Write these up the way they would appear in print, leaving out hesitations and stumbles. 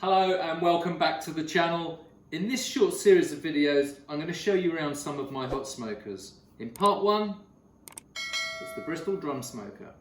Hello and welcome back to the channel. In this short series of videos, I'm going to show you around some of my hot smokers. In part one, it's the Bristol drum smoker.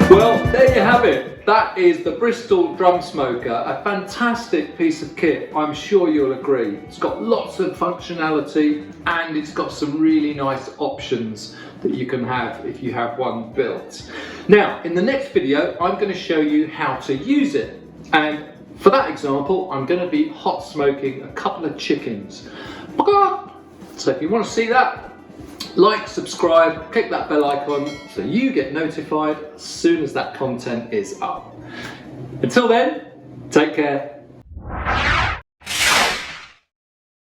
Well, there you have it. That is the Bristol drum smoker, a fantastic piece of kit, I'm sure you'll agree. It's got lots of functionality and it's got some really nice options that you can have if you have one built. Now, in the next video, I'm going to show you how to use it. And for that example, I'm going to be hot smoking a couple of chickens. So if you want to see that, like, subscribe, click that bell icon so you get notified as soon as that content is up. Until then, take care.